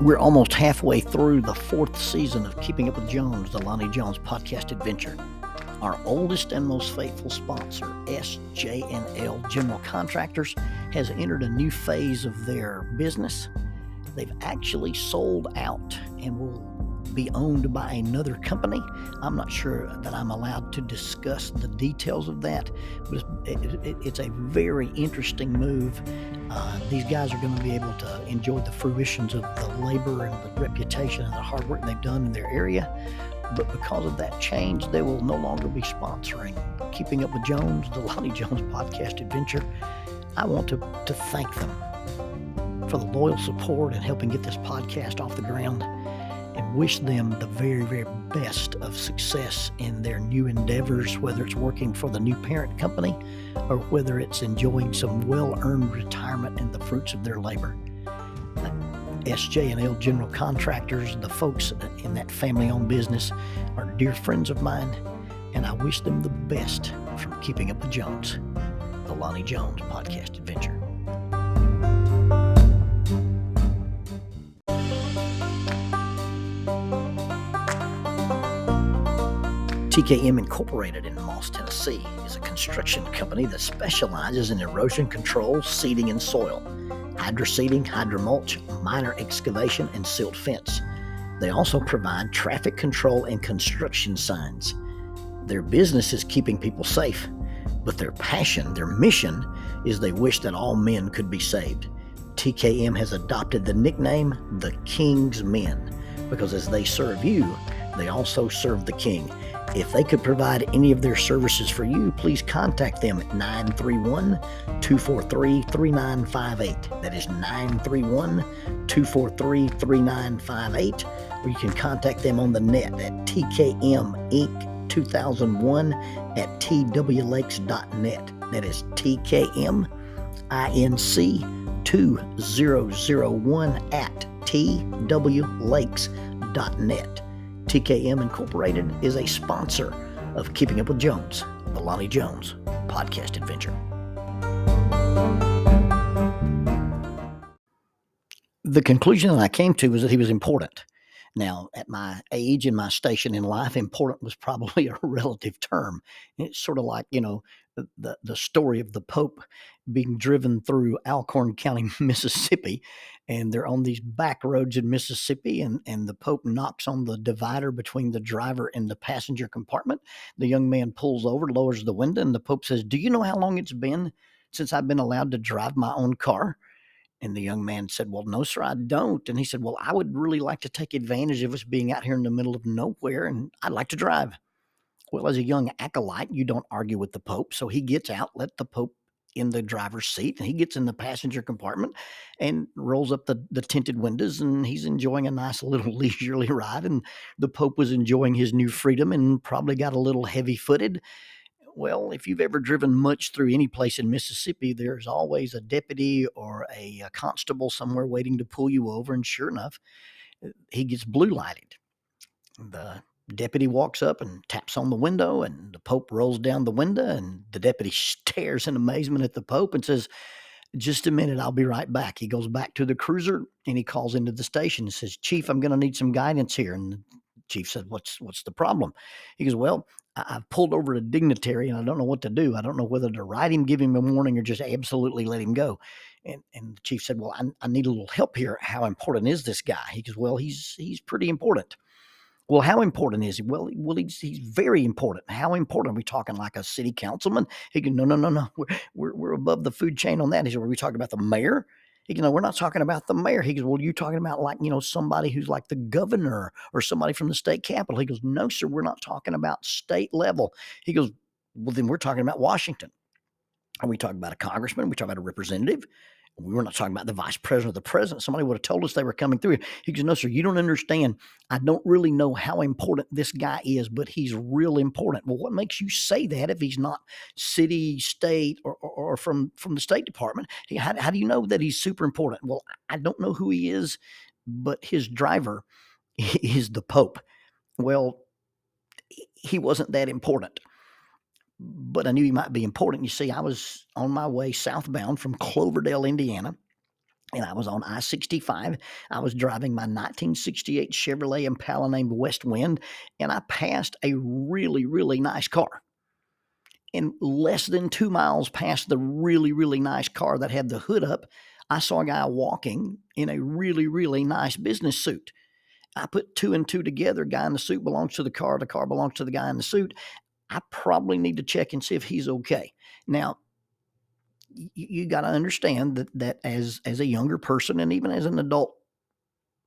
We're almost halfway through the 4th season of Keeping Up with Jones, the Lonnie Jones podcast adventure. Our oldest and most faithful sponsor, SJ&L General Contractors, has entered a new phase of their business. They've actually sold out and will be owned by another company. I'm not sure that I'm allowed to discuss the details of that, but it's a very interesting move. These guys are going to be able to enjoy the fruitions of the labor and the reputation and the hard work they've done in their area. But because of that change, they will no longer be sponsoring Keeping Up with Jones, the Lonnie Jones podcast adventure. I want to thank them for the loyal support and helping get this podcast off the ground, and wish them the very, very best of success in their new endeavors, whether it's working for the new parent company or whether it's enjoying some well-earned retirement and the fruits of their labor. SJ&L General Contractors, the folks in that family-owned business, are dear friends of mine, and I wish them the best from Keeping Up with Jones, the Lonnie Jones podcast adventure. TKM Incorporated in Moss, Tennessee is a construction company that specializes in erosion control, seeding, and soil, hydroseeding, hydromulch, minor excavation, and silt fence. They also provide traffic control and construction signs. Their business is keeping people safe, but their passion, their mission, is they wish that all men could be saved. TKM has adopted the nickname the King's Men because as they serve you, they also serve the King. If they could provide any of their services for you, please contact them at 931-243-3958. That is 931-243-3958. Or you can contact them on the net at tkminc2001 at twlakes.net. That is tkminc2001 at twlakes.net. TKM Incorporated is a sponsor of Keeping Up with Jones, the Lonnie Jones podcast adventure. The conclusion that I came to was that he was important. Now, at my age and my station in life, important was probably a relative term. It's sort of like, the story of the Pope being driven through Alcorn County, Mississippi, and they're on these back roads in Mississippi, and the Pope knocks on the divider between the driver and the passenger compartment. The young man pulls over, lowers the window, and the Pope says, "Do you know how long it's been since I've been allowed to drive my own car?" And the young man said, "Well, no, sir, I don't." And he said, "Well, I would really like to take advantage of us being out here in the middle of nowhere, and I'd like to drive." Well, as a young acolyte, you don't argue with the Pope. So he gets out, let the Pope in the driver's seat, and he gets in the passenger compartment and rolls up the tinted windows, and he's enjoying a nice little leisurely ride. And the Pope was enjoying his new freedom and probably got a little heavy-footed. Well, if you've ever driven much through any place in Mississippi, there's always a deputy or a constable somewhere waiting to pull you over. And sure enough, he gets blue lighted. The deputy walks up and taps on the window, and the Pope rolls down the window, and the deputy stares in amazement at the Pope and says, "Just a minute, I'll be right back." He goes back to the cruiser and he calls into the station and says, "Chief, I'm going to need some guidance here." And the chief said, "What's the problem?" He goes, "Well, I've pulled over a dignitary and I don't know what to do. I don't know whether to write him, give him a warning, or just absolutely let him go." And the chief said, "Well, I need a little help here. How important is this guy?" He goes, "Well, he's pretty important." "Well, how important is he?" Well, he's very important." "How important? Are we talking like a city councilman?" He goes, No. We're above the food chain on that." He said, "Are we talking about the mayor?" He goes, "No, we're not talking about the mayor." He goes, "Well, you're talking about like, somebody who's like the governor or somebody from the state capitol." He goes, "No, sir, we're not talking about state level." He goes, "Well, then we're talking about Washington. Are we talking about a congressman? Are we talking about a representative? We were not talking about the vice president or the president. Somebody would have told us they were coming through." He goes, "No, sir, you don't understand. I don't really know how important this guy is, but he's real important." "Well, what makes you say that if he's not city, state, or from the State Department? How do you know that he's super important?" "Well, I don't know who he is, but his driver is the Pope." Well, he wasn't that important, but I knew he might be important. You see, I was on my way southbound from Cloverdale, Indiana, and I was on I-65. I was driving my 1968 Chevrolet Impala named West Wind, and I passed a really, really nice car. And less than 2 miles past the really, really nice car that had the hood up, I saw a guy walking in a really, really nice business suit. I put two and two together. Guy in the suit belongs to the car belongs to the guy in the suit. I probably need to check and see if he's okay. Now, you got to understand that as a younger person and even as an adult,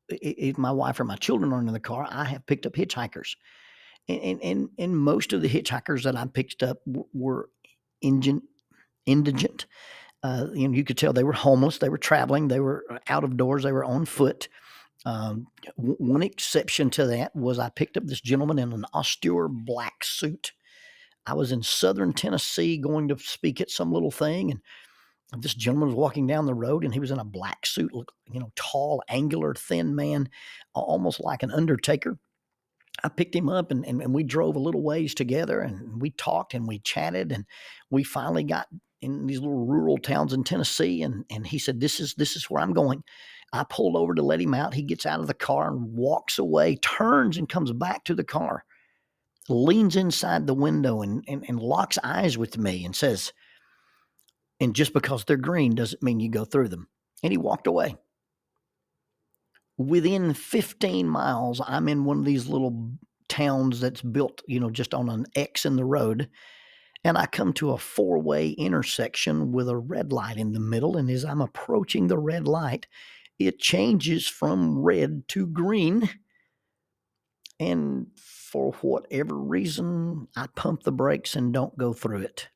if my wife or my children are in the car, I have picked up hitchhikers, and most of the hitchhikers that I picked up were indigent. You could tell they were homeless. They were traveling. They were out of doors. They were on foot. One exception to that was I picked up this gentleman in an austere black suit. I was in southern Tennessee going to speak at some little thing, and this gentleman was walking down the road, and he was in a black suit, tall, angular, thin man, almost like an undertaker. I picked him up, and we drove a little ways together, and we talked and we chatted, and we finally got in these little rural towns in Tennessee, and he said, this is where I'm going. I pulled over to let him out. He gets out of the car and walks away, turns and comes back to the car, leans inside the window and locks eyes with me and says, and just because they're green doesn't mean you go through them. And he walked away. Within 15 miles, I'm in one of these little towns that's built, just on an X in the road. And I come to a four-way intersection with a red light in the middle. And as I'm approaching the red light, it changes from red to green. And for whatever reason, I pump the brakes and don't go through it.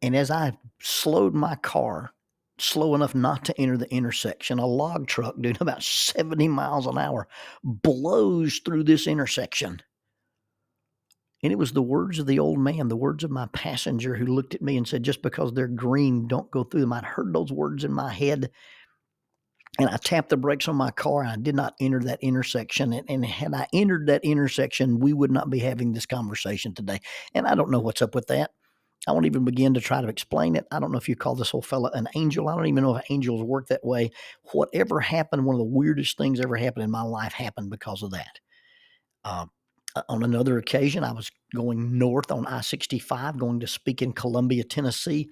And as I slowed my car, slow enough not to enter the intersection, a log truck doing about 70 miles an hour blows through this intersection. And it was the words of the old man, the words of my passenger, who looked at me and said, just because they're green, don't go through them. I'd heard those words in my head, and I tapped the brakes on my car, and I did not enter that intersection. And had I entered that intersection, we would not be having this conversation today. And I don't know what's up with that. I won't even begin to try to explain it. I don't know if you call this whole fella an angel. I don't even know if angels work that way. Whatever happened, one of the weirdest things ever happened in my life happened because of that. On another occasion, I was going north on I-65, going to speak in Columbia, Tennessee.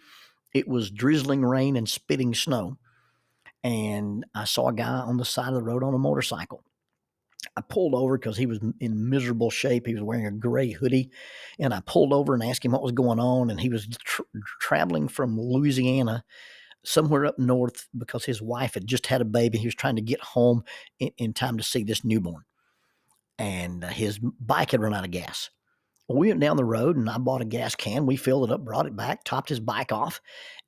It was drizzling rain and spitting snow. And I saw a guy on the side of the road on a motorcycle. I pulled over because he was in miserable shape. He was wearing a gray hoodie, and I pulled over and asked him what was going on. And he was traveling from Louisiana somewhere up north because his wife had just had a baby. He was trying to get home in time to see this newborn, and his bike had run out of gas. Well, we went down the road, and I bought a gas can. We filled it up, brought it back, topped his bike off.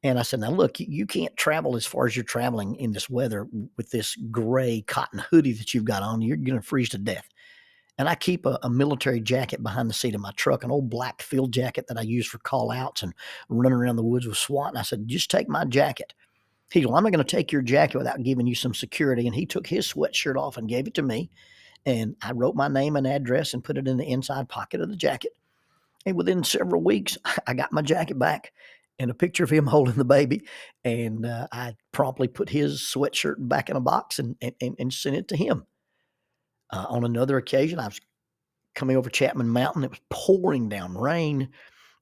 And I said, now, look, you can't travel as far as you're traveling in this weather with this gray cotton hoodie that you've got on. You're going to freeze to death. And I keep a military jacket behind the seat of my truck, an old black field jacket that I use for call outs and running around the woods with SWAT. And I said, just take my jacket. He goes, well, I'm not going to take your jacket without giving you some security. And he took his sweatshirt off and gave it to me. And I wrote my name and address and put it in the inside pocket of the jacket. And within several weeks, I got my jacket back and a picture of him holding the baby. And I promptly put his sweatshirt back in a box and sent it to him. On another occasion, I was coming over Chaplain Mountain. It was pouring down rain.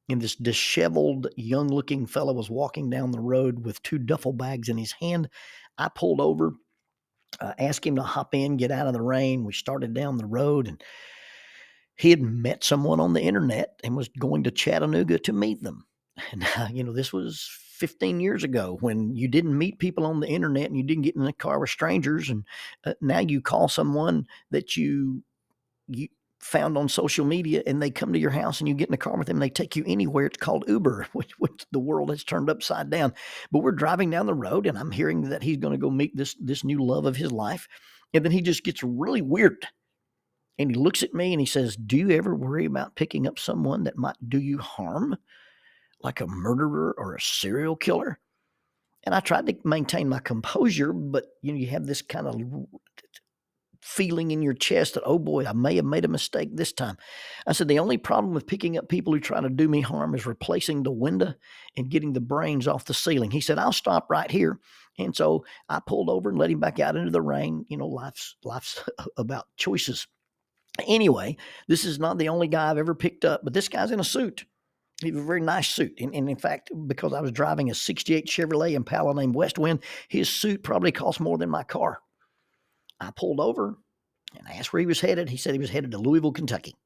And this disheveled, young-looking fellow was walking down the road with two duffel bags in his hand. I pulled over, asked him to hop in, get out of the rain. We started down the road, and he had met someone on the internet and was going to Chattanooga to meet them. And, this was 15 years ago when you didn't meet people on the internet and you didn't get in a car with strangers. And now you call someone that you found on social media, and they come to your house and you get in the car with them and they take you anywhere. It's called Uber, which the world has turned upside down. But we're driving down the road, and I'm hearing that he's going to go meet this new love of his life. And then he just gets really weird. And he looks at me and he says, do you ever worry about picking up someone that might do you harm, like a murderer or a serial killer? And I tried to maintain my composure, but you have this kind of feeling in your chest that, oh boy, I may have made a mistake this time. I said, the only problem with picking up people who try to do me harm is replacing the window and getting the brains off the ceiling. He said, I'll stop right here. And so I pulled over and let him back out into the rain. Life's about choices. Anyway, this is not the only guy I've ever picked up, but this guy's in a suit. He was a very nice suit. And in fact, because I was driving a 68 Chevrolet Impala named Westwind, his suit probably cost more than my car. I pulled over and asked where he was headed. He said he was headed to Louisville, Kentucky.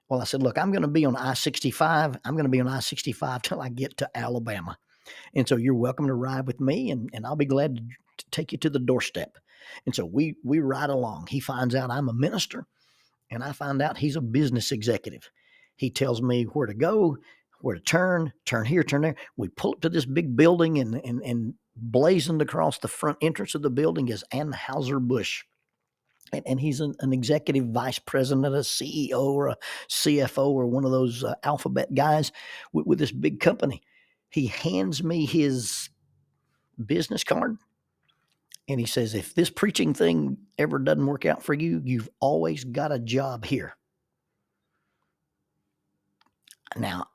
Well, I said, look, I'm going to be on I-65. I'm going to be on I-65 till I get to Alabama. And so you're welcome to ride with me, and I'll be glad to take you to the doorstep. And so we ride along. He finds out I'm a minister, and I find out he's a business executive. He tells me where to go, where to turn here, turn there. We pull up to this big building, and blazoned across the front entrance of the building is Anheuser-Busch. And he's an executive vice president, a CEO or a CFO or one of those alphabet guys with this big company. He hands me his business card, and he says, if this preaching thing ever doesn't work out for you, you've always got a job here. Now,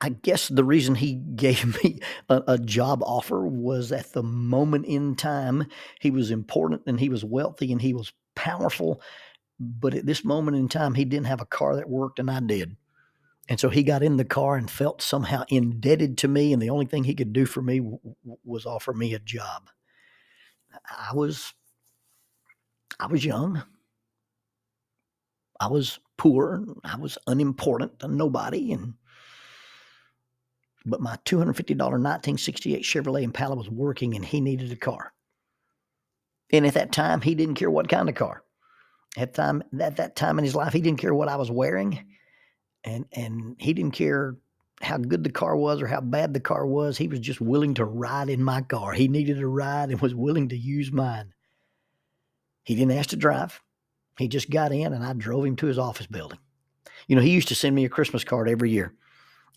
I guess the reason he gave me a job offer was at the moment in time, he was important and he was wealthy and he was powerful. But at this moment in time, he didn't have a car that worked, and I did. And so he got in the car and felt somehow indebted to me. And the only thing he could do for me was offer me a job. I was young. I was poor. I was unimportant, a nobody. But my $250 1968 Chevrolet Impala was working, and he needed a car. And at that time, he didn't care what kind of car. At that time in his life, he didn't care what I was wearing, and he didn't care how good the car was or how bad the car was. He was just willing to ride in my car. He needed a ride and was willing to use mine. He didn't ask to drive. He just got in, and I drove him to his office building. He used to send me a Christmas card every year.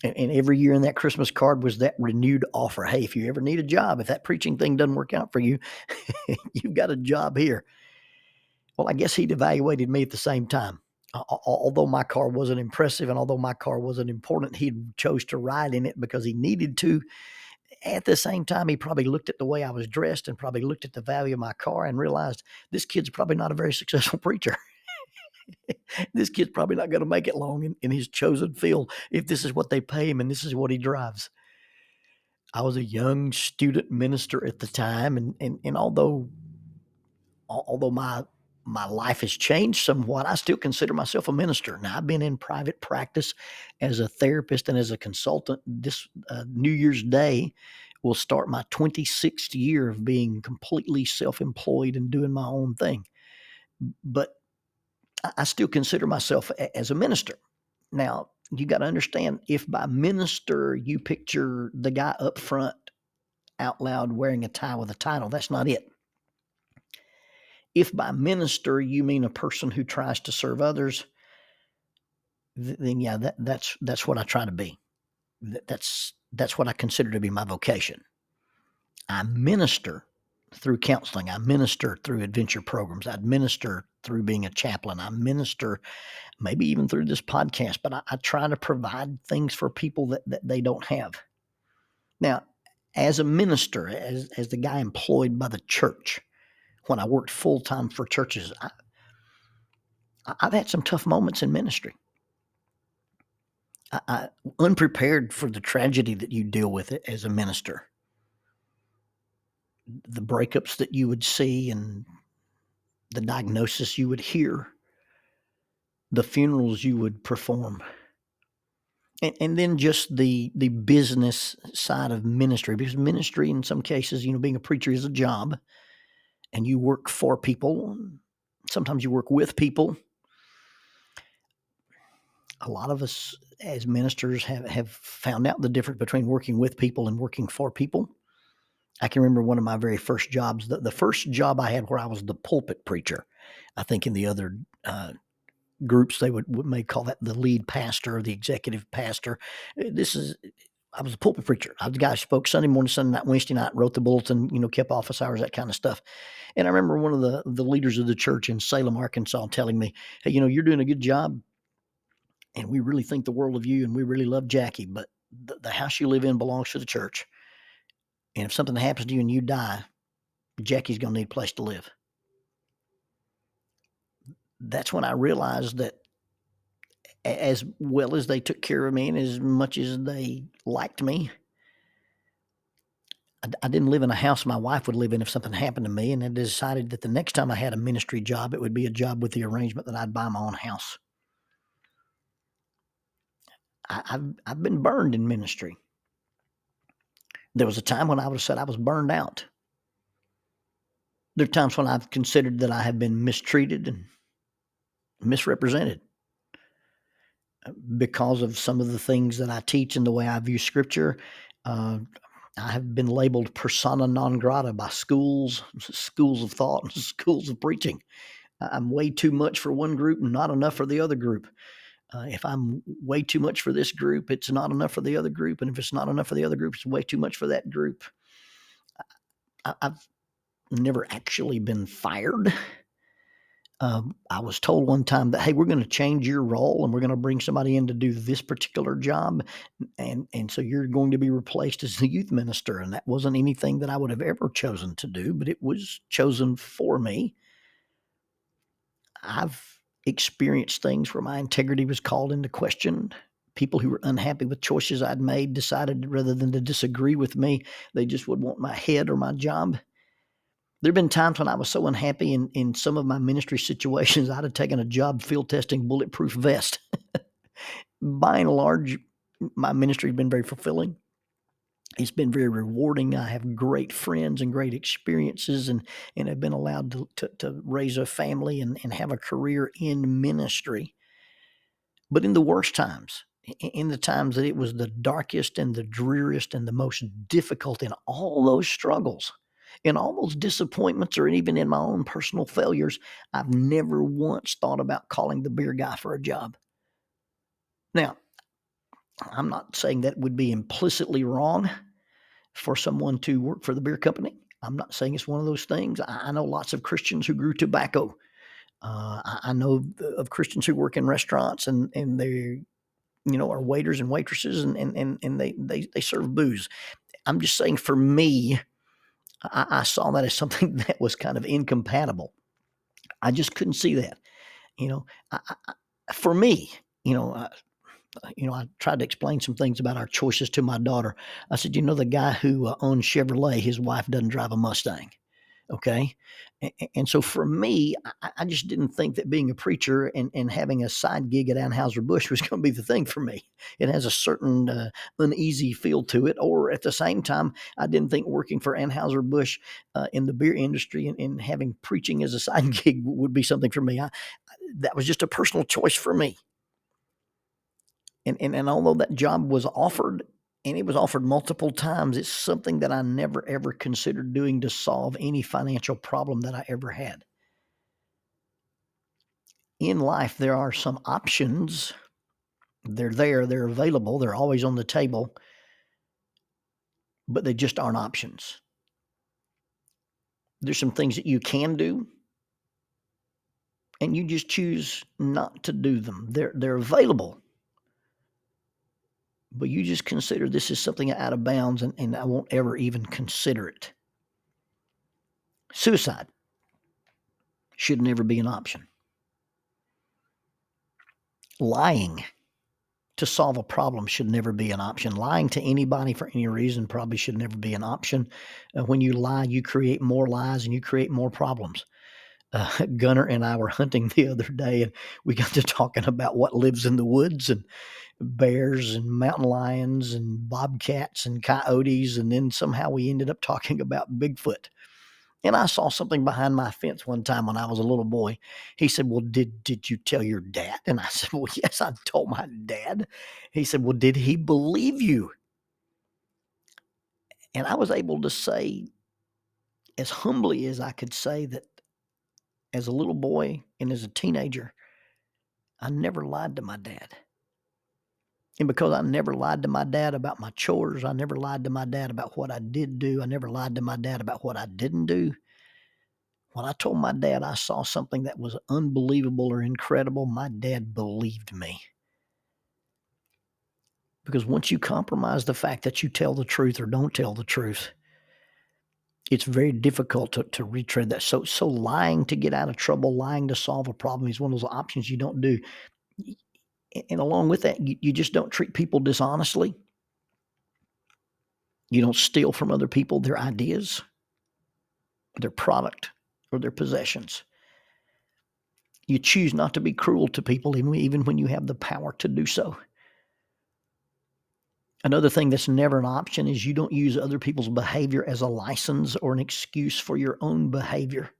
And every year in that Christmas card was that renewed offer. Hey, if you ever need a job, if that preaching thing doesn't work out for you, you've got a job here. Well, I guess he'd evaluated me at the same time. Although my car wasn't impressive and although my car wasn't important, he chose to ride in it because he needed to. At the same time, he probably looked at the way I was dressed and probably looked at the value of my car and realized this kid's probably not a very successful preacher. This kid's probably not going to make it long in his chosen field if this is what they pay him and this is what he drives. I was a young student minister at the time, and although my life has changed somewhat, I still consider myself a minister. Now, I've been in private practice as a therapist and as a consultant. This New Year's Day will start my 26th year of being completely self-employed and doing my own thing. But I still consider myself as a minister. Now, you got to understand, if by minister you picture the guy up front out loud wearing a tie with a title, that's not it. If by minister you mean a person who tries to serve others, then yeah, that's what I try to be. That's what I consider to be my vocation. I minister through counseling. I minister through adventure programs. I minister through being a chaplain. I minister maybe even through this podcast, but I try to provide things for people that they don't have. Now, as a minister, as the guy employed by the church, when I worked full-time for churches, I've had some tough moments in ministry. I unprepared for the tragedy that you deal with it as a minister. The breakups that you would see and the diagnosis you would hear, the funerals you would perform, and then just the business side of ministry, because ministry in some cases, being a preacher is a job, and you work for people. Sometimes you work with people. A lot of us as ministers have found out the difference between working with people and working for people. I can remember one of my very first jobs, the first job I had where I was the pulpit preacher. I think in the other groups they may call that the lead pastor or the executive pastor. This is I was a pulpit preacher. I was the guy who spoke Sunday morning, Sunday night, Wednesday night, wrote the bulletin, kept office hours, that kind of stuff. And I remember one of the leaders of the church in Salem, Arkansas, telling me, "Hey, you're doing a good job, and we really think the world of you, and we really love Jackie, but the house you live in belongs to the church. And if something happens to you and you die, Jackie's going to need a place to live." That's when I realized that as well as they took care of me and as much as they liked me, I didn't live in a house my wife would live in if something happened to me. And I decided that the next time I had a ministry job, it would be a job with the arrangement that I'd buy my own house. I've been burned in ministry. There was a time when I would have said I was burned out. There are times when I've considered that I have been mistreated and misrepresented because of some of the things that I teach and the way I view scripture. I have been labeled persona non grata by schools of thought, and schools of preaching. I'm way too much for one group and not enough for the other group. If I'm way too much for this group, it's not enough for the other group. And if it's not enough for the other group, it's way too much for that group. I've never actually been fired. I was told one time that, hey, we're going to change your role and we're going to bring somebody in to do this particular job. And so you're going to be replaced as the youth minister. And that wasn't anything that I would have ever chosen to do, but it was chosen for me. I've experienced things where my integrity was called into question. People who were unhappy with choices I'd made decided rather than to disagree with me, they just would want my head or my job. There have been times when I was so unhappy in some of my ministry situations, I'd have taken a job field testing bulletproof vest. By and large, my ministry has been very fulfilling. It's been very rewarding. I have great friends and great experiences and have been allowed to raise a family and have a career in ministry. But in the worst times, in the times that it was the darkest and the dreariest and the most difficult in all those struggles, in all those disappointments, or even in my own personal failures, I've never once thought about calling the beer guy for a job. Now, I'm not saying that would be implicitly wrong for someone to work for the beer company. I'm not saying it's one of those things. I know lots of Christians who grew tobacco. I know of Christians who work in restaurants and they are waiters and waitresses and they serve booze. I'm just saying, for me, I saw that as something that was kind of incompatible. I just couldn't see that. For me, I tried to explain some things about our choices to my daughter. I said, the guy who owns Chevrolet, his wife doesn't drive a Mustang. Okay. And so for me, I just didn't think that being a preacher and having a side gig at Anheuser-Busch was going to be the thing for me. It has a certain uneasy feel to it. Or at the same time, I didn't think working for Anheuser-Busch in the beer industry and having preaching as a side gig would be something for me. That was just a personal choice for me. And although that job was offered, and it was offered multiple times, it's something that I never, ever considered doing to solve any financial problem that I ever had. In life, there are some options. They're there, they're available, they're always on the table, but they just aren't options. There's some things that you can do, and you just choose not to do them. They're available, but you just consider this is something out of bounds, and I won't ever even consider it. Suicide should never be an option. Lying to solve a problem should never be an option. Lying to anybody for any reason probably should never be an option. When you lie, you create more lies and you create more problems. Gunnar and I were hunting the other day, and we got to talking about what lives in the woods, and bears and mountain lions and bobcats and coyotes, and then somehow we ended up talking about Bigfoot. And I saw something behind my fence one time when I was a little boy. He said, "Well, did you tell your dad?" And I said, "Well, yes, I told my dad." He said, "Well, did he believe you?" And I was able to say, as humbly as I could say, that as a little boy and as a teenager, I never lied to my dad. And because I never lied to my dad about my chores, I never lied to my dad about what I did do, I never lied to my dad about what I didn't do. When I told my dad I saw something that was unbelievable or incredible, my dad believed me. Because once you compromise the fact that you tell the truth or don't tell the truth, it's very difficult to retread that. So lying to get out of trouble, lying to solve a problem is one of those options you don't do. And along with that, you just don't treat people dishonestly. You don't steal from other people their ideas, their product, or their possessions. You choose not to be cruel to people even when you have the power to do so. Another thing that's never an option is you don't use other people's behavior as a license or an excuse for your own behavior.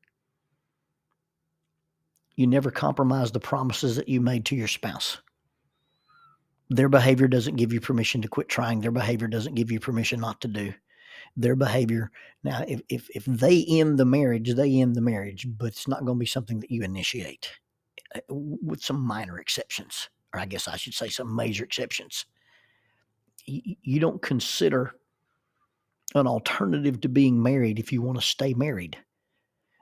You never compromise the promises that you made to your spouse. Their behavior doesn't give you permission to quit trying. Their behavior doesn't give you permission not to do. Their behavior. Now, if they end the marriage, they end the marriage, but it's not going to be something that you initiate, with some minor exceptions, or I guess I should say some major exceptions. You don't consider an alternative to being married if you want to stay married.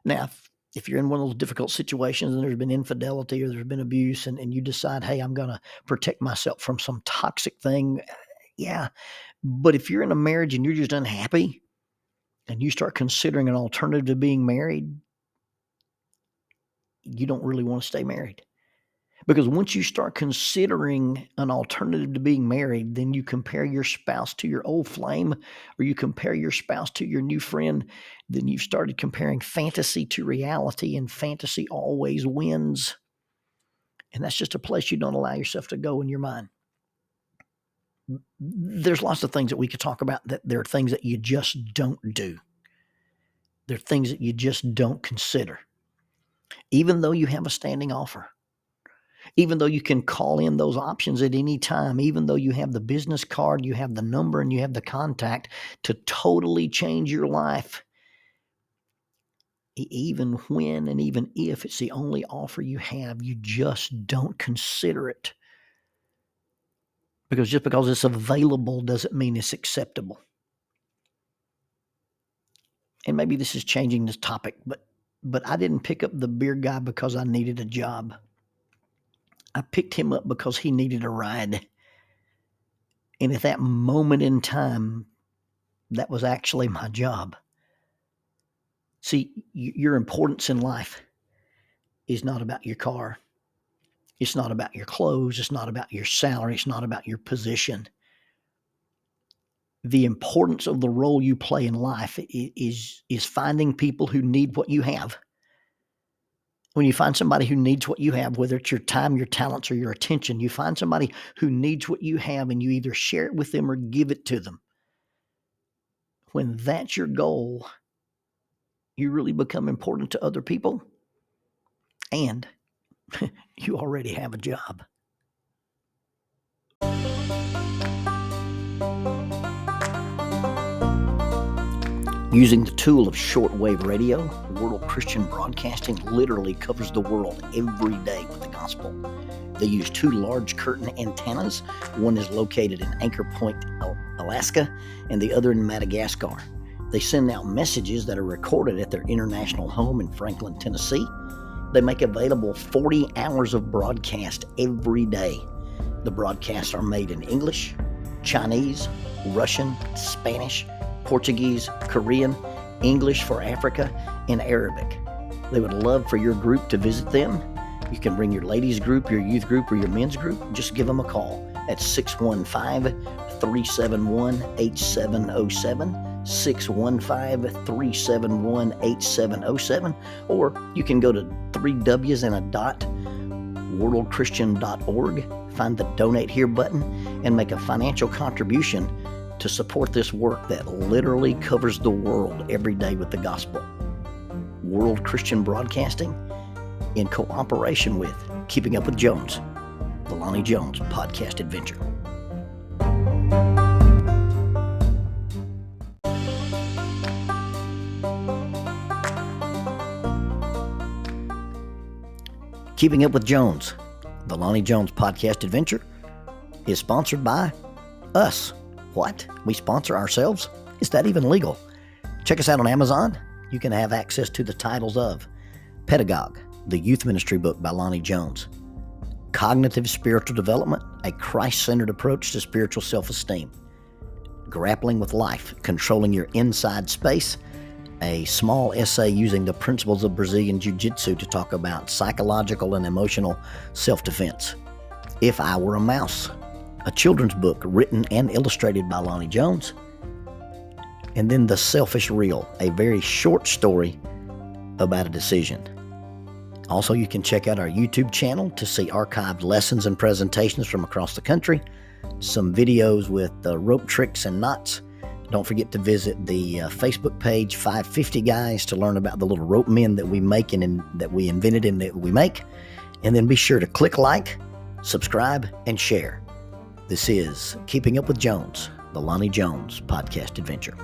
Now, if you're in one of those difficult situations and there's been infidelity or there's been abuse and you decide, hey, I'm going to protect myself from some toxic thing, yeah. But if you're in a marriage and you're just unhappy and you start considering an alternative to being married, you don't really want to stay married. Because once you start considering an alternative to being married, then you compare your spouse to your old flame, or you compare your spouse to your new friend, then you've started comparing fantasy to reality, and fantasy always wins. And that's just a place you don't allow yourself to go in your mind. There's lots of things that we could talk about, that there are things that you just don't do. There are things that you just don't consider. Even though you have a standing offer. Even though you can call in those options at any time, even though you have the business card, you have the number, and you have the contact to totally change your life, even when and even if it's the only offer you have, you just don't consider it. Because just because it's available doesn't mean it's acceptable. And maybe this is changing this topic, but I didn't pick up the beer guy because I needed a job. I picked him up because he needed a ride. And at that moment in time, that was actually my job. See, your importance in life is not about your car. It's not about your clothes. It's not about your salary. It's not about your position. The importance of the role you play in life is finding people who need what you have. When you find somebody who needs what you have, whether it's your time, your talents, or your attention, you find somebody who needs what you have and you either share it with them or give it to them. When that's your goal, you really become important to other people, and you already have a job. Using the tool of shortwave radio, World Christian Broadcasting literally covers the world every day with the gospel. They use 2 large curtain antennas. One is located in Anchor Point, Alaska, and the other in Madagascar. They send out messages that are recorded at their international home in Franklin, Tennessee. They make available 40 hours of broadcast every day. The broadcasts are made in English, Chinese, Russian, Spanish, Portuguese, Korean, English for Africa, and Arabic. They would love for your group to visit them. You can bring your ladies group, your youth group, or your men's group. Just give them a call at 615-371-8707, 615-371-8707, or you can go to worldchristian.org, find the Donate Here button, and make a financial contribution to support this work that literally covers the world every day with the gospel. World Christian Broadcasting, in cooperation with Keeping Up with Jones, the Lonnie Jones podcast adventure. Keeping Up with Jones, the Lonnie Jones podcast adventure, is sponsored by us. What? We sponsor ourselves? Is that even legal? Check us out on Amazon. You can have access to the titles of Pedagogue, the youth ministry book by Lonnie Jones, Cognitive Spiritual Development, a Christ-centered approach to spiritual self-esteem, Grappling with Life, Controlling Your Inside Space, a small essay using the principles of Brazilian Jiu-Jitsu to talk about psychological and emotional self-defense, If I Were a Mouse, a children's book written and illustrated by Lonnie Jones, and then The Selfish Reel, a very short story about a decision. Also, you can check out our YouTube channel to see archived lessons and presentations from across the country, some videos with rope tricks and knots. Don't forget to visit the Facebook page 550 Guys to learn about the little rope men that we make and that we invented and that we make. And then be sure to click like, subscribe, and share. This is Keeping Up with Jones, the Lonnie Jones podcast adventure.